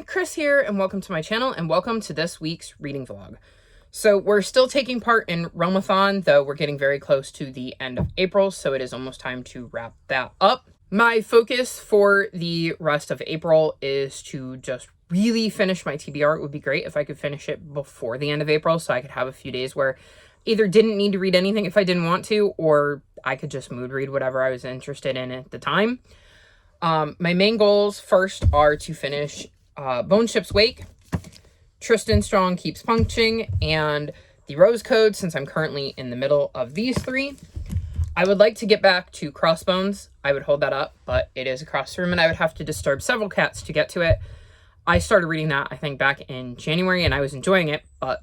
Chris here, and welcome to my channel, and welcome to this week's reading vlog. So we're still taking part in Realmathon, though we're getting very close to the end of April, so it is almost time to wrap that up. My focus for the rest of April is to just really finish my TBR. It would be great if I could finish it before the end of April, so I could have a few days where either didn't need to read anything if I didn't want to, or I could just mood read whatever I was interested in at the time. My main goals first are to finish Bone Ship's Wake, Tristan Strong Keeps Punching, and The Rose Code, since I'm currently in the middle of these three. I would like to get back to Crossbones. I would hold that up, but it is across the room, and I would have to disturb several cats to get to it. I started reading that, I think, back in January, and I was enjoying it, but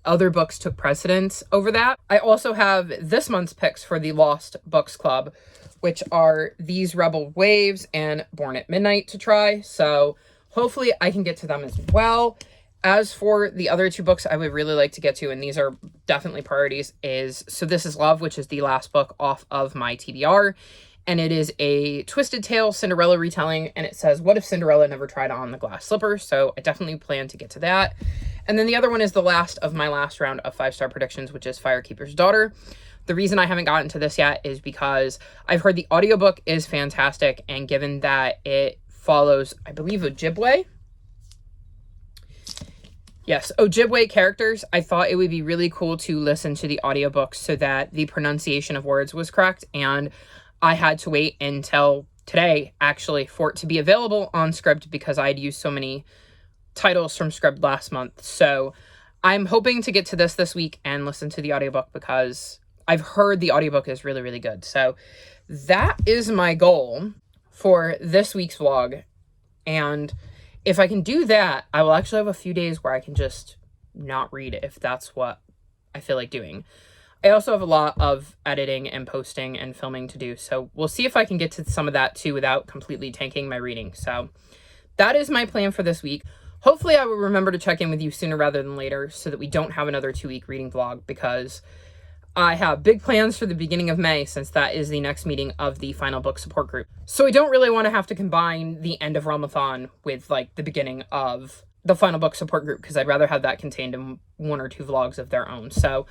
other books took precedence over that. I also have this month's picks for the Lost Books Club, which are These Rebel Waves and Born at Midnight to try, so hopefully I can get to them as well. As for the other two books I would really like to get to, and these are definitely priorities, is So This Is Love, which is the last book off of my TBR, and it is a Twisted Tale Cinderella retelling, and it says, what if Cinderella never tried on the glass slipper? So I definitely plan to get to that. And then the other one is the last of my last round of 5-star predictions, which is Firekeeper's Daughter. The reason I haven't gotten to this yet is because I've heard the audiobook is fantastic, and given that it follows, I believe, Ojibwe. Yes, Ojibwe characters, I thought it would be really cool to listen to the audiobook so that the pronunciation of words was correct, and I had to wait until today, actually, for it to be available on Scribd because I'd used so many titles from Scribd last month. So I'm hoping to get to this week and listen to the audiobook because I've heard the audiobook is really, really good. So that is my goal for this week's vlog. And if I can do that, I will actually have a few days where I can just not read if that's what I feel like doing. I also have a lot of editing and posting and filming to do. So we'll see if I can get to some of that too without completely tanking my reading. So that is my plan for this week. Hopefully I will remember to check in with you sooner rather than later so that we don't have another 2-week reading vlog, because I have big plans for the beginning of May, since that is the next meeting of the final book support group. So I don't really want to have to combine the end of Realmathon with like the beginning of the final book support group, because I'd rather have that contained in 1 or 2 vlogs of their own. So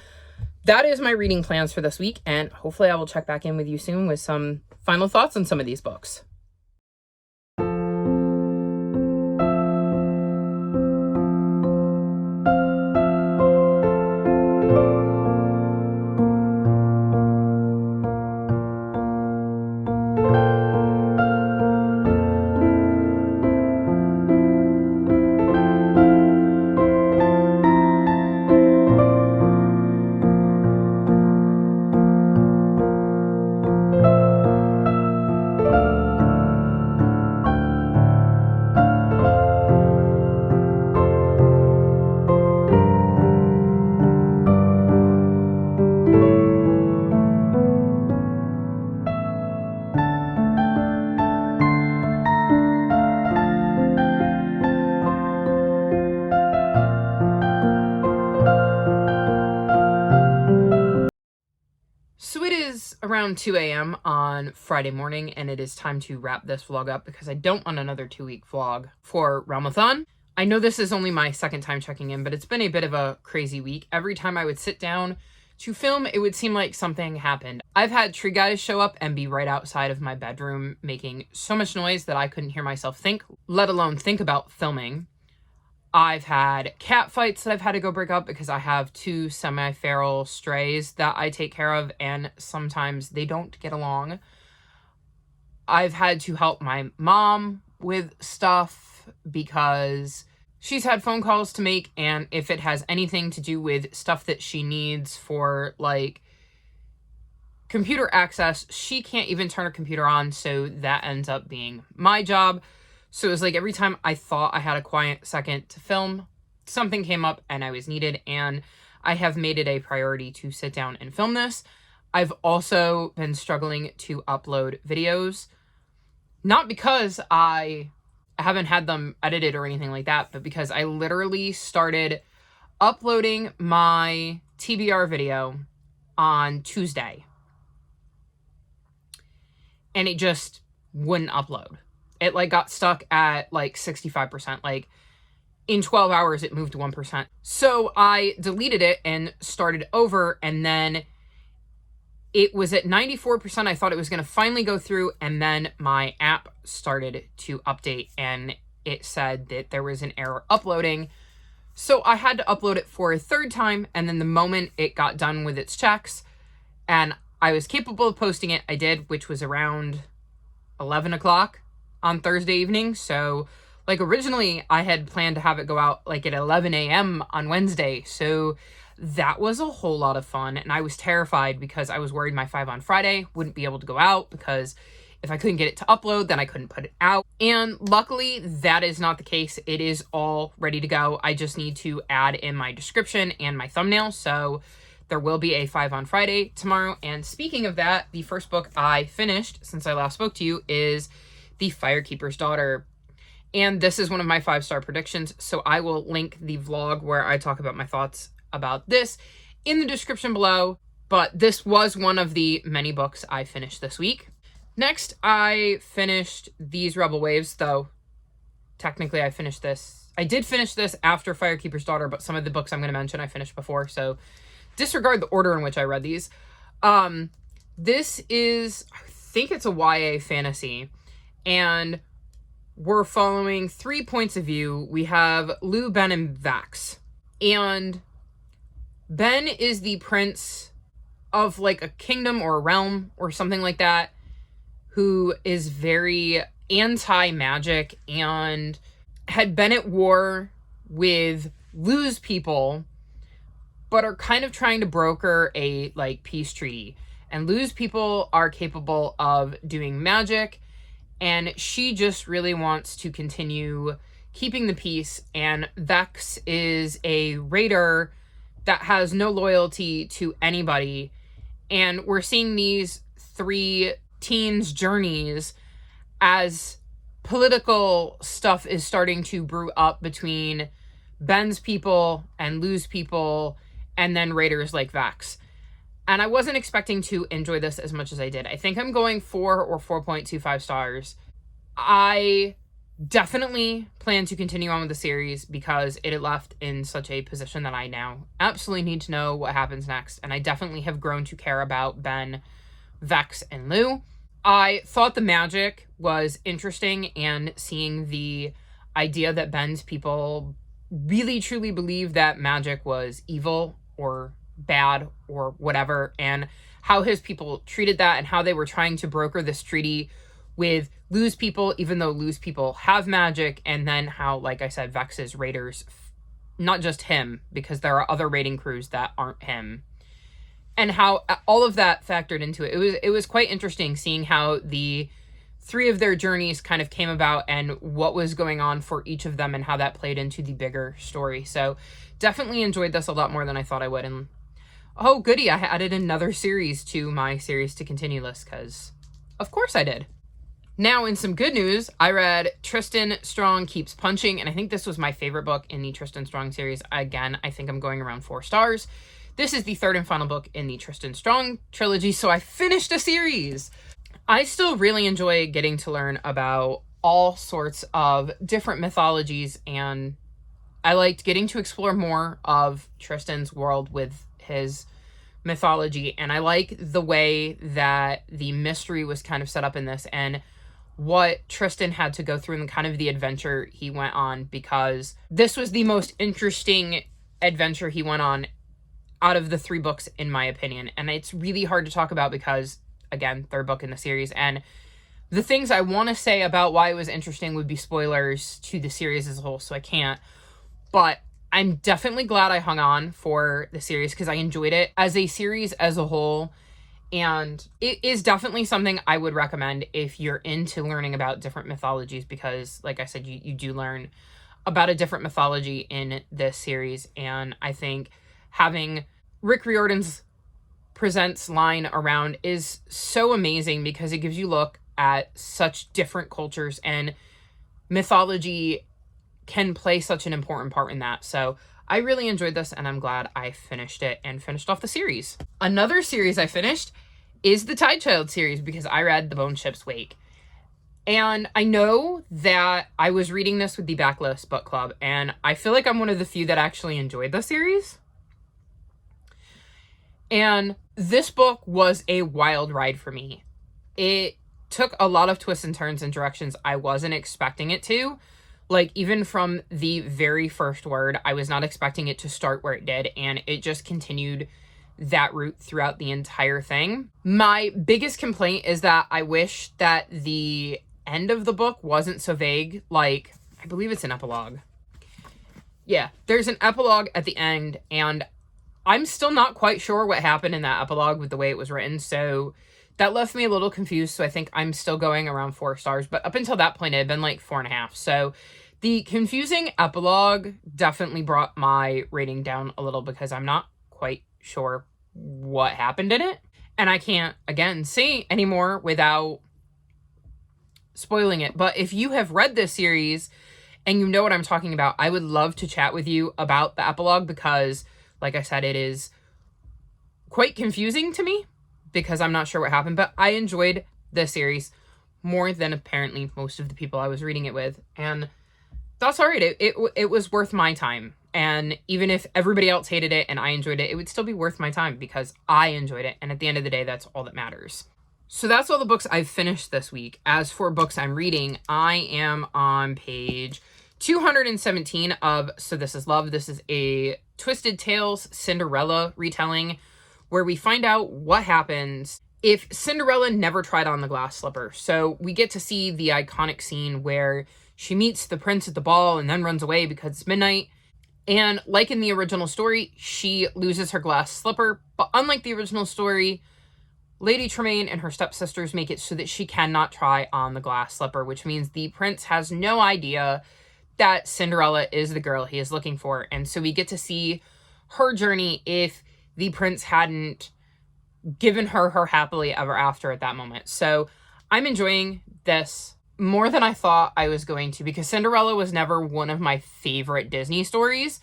that is my reading plans for this week, and hopefully I will check back in with you soon with some final thoughts on some of these books. So it is around 2 a.m. on Friday morning, and it is time to wrap this vlog up because I don't want another 2-week vlog for Realmathon. I know this is only my second time checking in, but it's been a bit of a crazy week. Every time I would sit down to film, it would seem like something happened. I've had tree guys show up and be right outside of my bedroom making so much noise that I couldn't hear myself think, let alone think about filming. I've had cat fights that I've had to go break up because I have 2 semi-feral strays that I take care of, and sometimes they don't get along. I've had to help my mom with stuff because she's had phone calls to make, and if it has anything to do with stuff that she needs for, like, computer access, she can't even turn her computer on, so that ends up being my job. So it was like every time I thought I had a quiet second to film, something came up and I was needed, and I have made it a priority to sit down and film this. I've also been struggling to upload videos, not because I haven't had them edited or anything like that, but because I literally started uploading my TBR video on Tuesday, and it just wouldn't upload. It like got stuck at like 65%. Like in 12 hours, it moved 1%. So I deleted it and started over, and then it was at 94%. I thought it was going to finally go through, and then my app started to update, and it said that there was an error uploading. So I had to upload it for a third time, and then the moment it got done with its checks, and I was capable of posting it, I did, which was around 11 o'clock on Thursday evening. So, like, originally I had planned to have it go out like at 11 a.m. on Wednesday. So that was a whole lot of fun. And I was terrified because I was worried my 5 on Friday wouldn't be able to go out, because if I couldn't get it to upload, then I couldn't put it out. And luckily, that is not the case. It is all ready to go. I just need to add in my description and my thumbnail. So there will be a 5 on Friday tomorrow. And speaking of that, the first book I finished since I last spoke to you is The Firekeeper's Daughter. And this is one of my 5-star predictions. So I will link the vlog where I talk about my thoughts about this in the description below. But this was one of the many books I finished this week. Next, I finished These Rebel Waves, though technically I finished this. I did finish this after Firekeeper's Daughter, but some of the books I'm going to mention I finished before, so disregard the order in which I read these. This is, I think it's a YA fantasy, and we're following 3 points of view. We have Lou, Ben, and Vax. And Ben is the prince of like a kingdom or a realm or something like that, who is very anti-magic and had been at war with Lou's people, but are kind of trying to broker a like peace treaty. And Lou's people are capable of doing magic, and she just really wants to continue keeping the peace. And Vex is a raider that has no loyalty to anybody. And we're seeing these 3 teens' journeys as political stuff is starting to brew up between Ben's people and Lou's people, and then raiders like Vax. And I wasn't expecting to enjoy this as much as I did. I think I'm going 4 or 4.25 stars. I definitely plan to continue on with the series because it had left in such a position that I now absolutely need to know what happens next. And I definitely have grown to care about Ben, Vex, and Lou. I thought the magic was interesting, and seeing the idea that Ben's people really truly believe that magic was evil or bad or whatever, and how his people treated that, and how they were trying to broker this treaty with Lou's people, even though Lou's people have magic, and then how, like I said, Vex's raiders, not just him, because there are other raiding crews that aren't him, and how all of that factored into it. It was quite interesting seeing how the 3 of their journeys kind of came about and what was going on for each of them and how that played into the bigger story. So definitely enjoyed this a lot more than I thought I would. And oh goody, I added another series to my series to continue list, because of course I did. Now, in some good news, I read Tristan Strong Keeps Punching, and I think this was my favorite book in the Tristan Strong series. Again, I think I'm going around 4 stars. This is the 3rd and final book in the Tristan Strong trilogy, so I finished a series. I still really enjoy getting to learn about all sorts of different mythologies, and I liked getting to explore more of Tristan's world with his mythology, and I like the way that the mystery was kind of set up in this, and what Tristan had to go through and kind of the adventure he went on, because this was the most interesting adventure he went on out of the 3 books, in my opinion. And it's really hard to talk about because, again, 3rd book in the series, and the things I want to say about why it was interesting would be spoilers to the series as a whole, so I can't. But I'm definitely glad I hung on for the series because I enjoyed it as a series as a whole. And it is definitely something I would recommend if you're into learning about different mythologies, because, like I said, you do learn about a different mythology in this series. And I think having Rick Riordan's Presents line around is so amazing because it gives you a look at such different cultures, and mythology can play such an important part in that. So I really enjoyed this, and I'm glad I finished it and finished off the series. Another series I finished is the Tide Child series because I read The Bone Ship's Wake. And I know that I was reading this with the Backlist Book Club, and I feel like I'm one of the few that actually enjoyed the series. And this book was a wild ride for me. It took a lot of twists and turns and directions I wasn't expecting it to. Like, even from the very first word, I was not expecting it to start where it did, and it just continued that route throughout the entire thing. My biggest complaint is that I wish that the end of the book wasn't so vague. Like, I believe it's an epilogue. Yeah, there's an epilogue at the end, and I'm still not quite sure what happened in that epilogue with the way it was written, so that left me a little confused, so I think I'm still going around 4 stars, but up until that point, it had been like 4.5, so the confusing epilogue definitely brought my rating down a little because I'm not quite sure what happened in it, and I can't, again, say anymore without spoiling it. But if you have read this series and you know what I'm talking about, I would love to chat with you about the epilogue because, like I said, it is quite confusing to me because I'm not sure what happened, but I enjoyed this series more than apparently most of the people I was reading it with, and that's all right. It was worth my time, and even if everybody else hated it and I enjoyed it, it would still be worth my time because I enjoyed it, and at the end of the day, that's all that matters. So that's all the books I've finished this week. As for books I'm reading, I am on page 217 of So This Is Love. This is a Twisted Tales Cinderella retelling where we find out what happens if Cinderella never tried on the glass slipper. So we get to see the iconic scene where she meets the prince at the ball and then runs away because it's midnight. And like in the original story, she loses her glass slipper. But unlike the original story, Lady Tremaine and her stepsisters make it so that she cannot try on the glass slipper, which means the prince has no idea that Cinderella is the girl he is looking for. And so we get to see her journey if the prince hadn't given her happily ever after at that moment. So I'm enjoying this more than I thought I was going to because Cinderella was never one of my favorite Disney stories.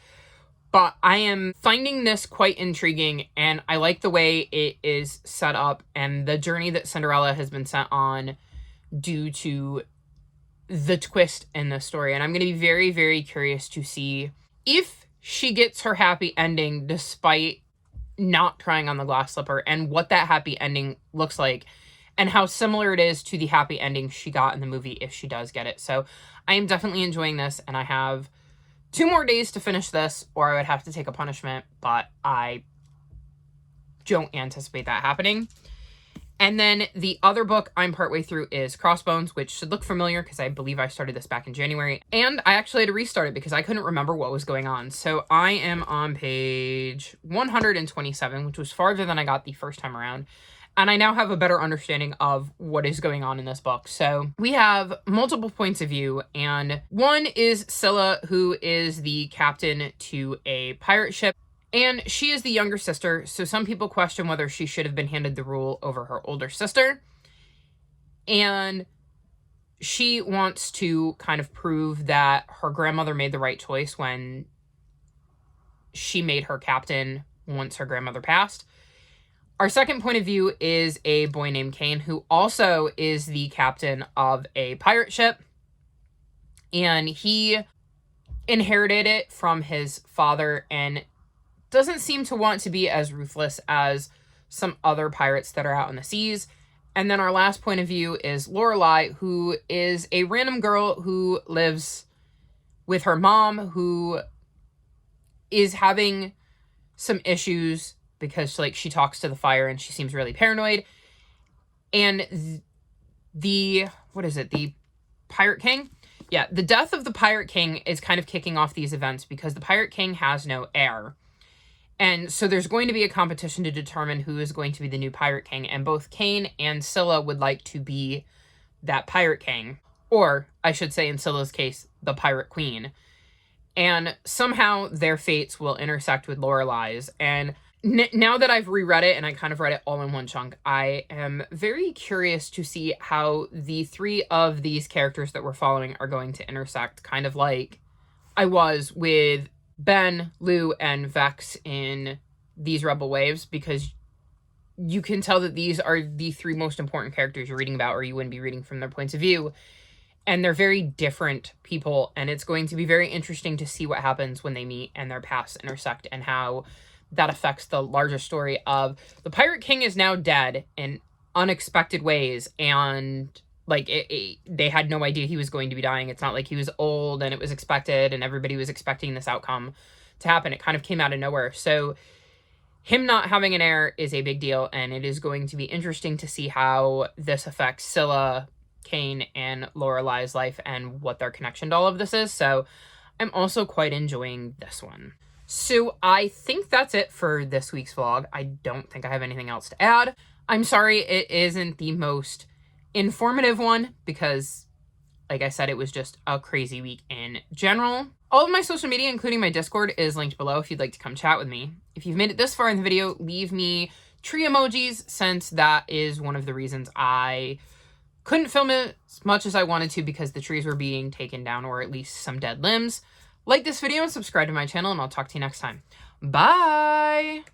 But I am finding this quite intriguing, and I like the way it is set up and the journey that Cinderella has been sent on due to the twist in the story. And I'm going to be very, very curious to see if she gets her happy ending despite not trying on the glass slipper and what that happy ending looks like and how similar it is to the happy ending she got in the movie if she does get it. So I am definitely enjoying this, and I have 2 more days to finish this, or I would have to take a punishment, but I don't anticipate that happening. And then the other book I'm partway through is Crossbones, which should look familiar because I believe I started this back in January. And I actually had to restart it because I couldn't remember what was going on. So I am on page 127, which was farther than I got the first time around. And I now have a better understanding of what is going on in this book. So we have multiple points of view, and one is Scylla, who is the captain to a pirate ship. And she is the younger sister, so some people question whether she should have been handed the rule over her older sister. And she wants to kind of prove that her grandmother made the right choice when she made her captain once her grandmother passed. Our second point of view is a boy named Kane, who also is the captain of a pirate ship. And he inherited it from his father and doesn't seem to want to be as ruthless as some other pirates that are out in the seas. And then our last point of view is Lorelai, who is a random girl who lives with her mom, who is having some issues because she talks to the fire and she seems really paranoid. And the Pirate King? Yeah, the death of the Pirate King is kind of kicking off these events because the Pirate King has no heir. And so there's going to be a competition to determine who is going to be the new Pirate King. And both Kane and Scylla would like to be that Pirate King. Or, I should say in Scylla's case, the Pirate Queen. And somehow their fates will intersect with Lorelai's. And now that I've reread it and I kind of read it all in one chunk, I am very curious to see how the 3 of these characters that we're following are going to intersect, kind of like I was with Ben, Lou, and Vex in these Rebel Waves, because you can tell that these are the 3 most important characters you're reading about, or you wouldn't be reading from their points of view. And they're very different people, and it's going to be very interesting to see what happens when they meet and their paths intersect and how that affects the larger story of the Pirate King is now dead in unexpected ways, and like they had no idea he was going to be dying. It's not like he was old and it was expected and everybody was expecting this outcome to happen. It kind of came out of nowhere. So him not having an heir is a big deal, and it is going to be interesting to see how this affects Scylla, Kane, and Lorelai's life and what their connection to all of this is. So I'm also quite enjoying this one. So I think that's it for this week's vlog. I don't think I have anything else to add. I'm sorry it isn't the most informative one because, like I said, it was just a crazy week in general. All of my social media, including my Discord, is linked below if you'd like to come chat with me. If you've made it this far in the video, leave me tree emojis, since that is one of the reasons I couldn't film it as much as I wanted to because the trees were being taken down, or at least some dead limbs. Like this video and subscribe to my channel, and I'll talk to you next time. Bye!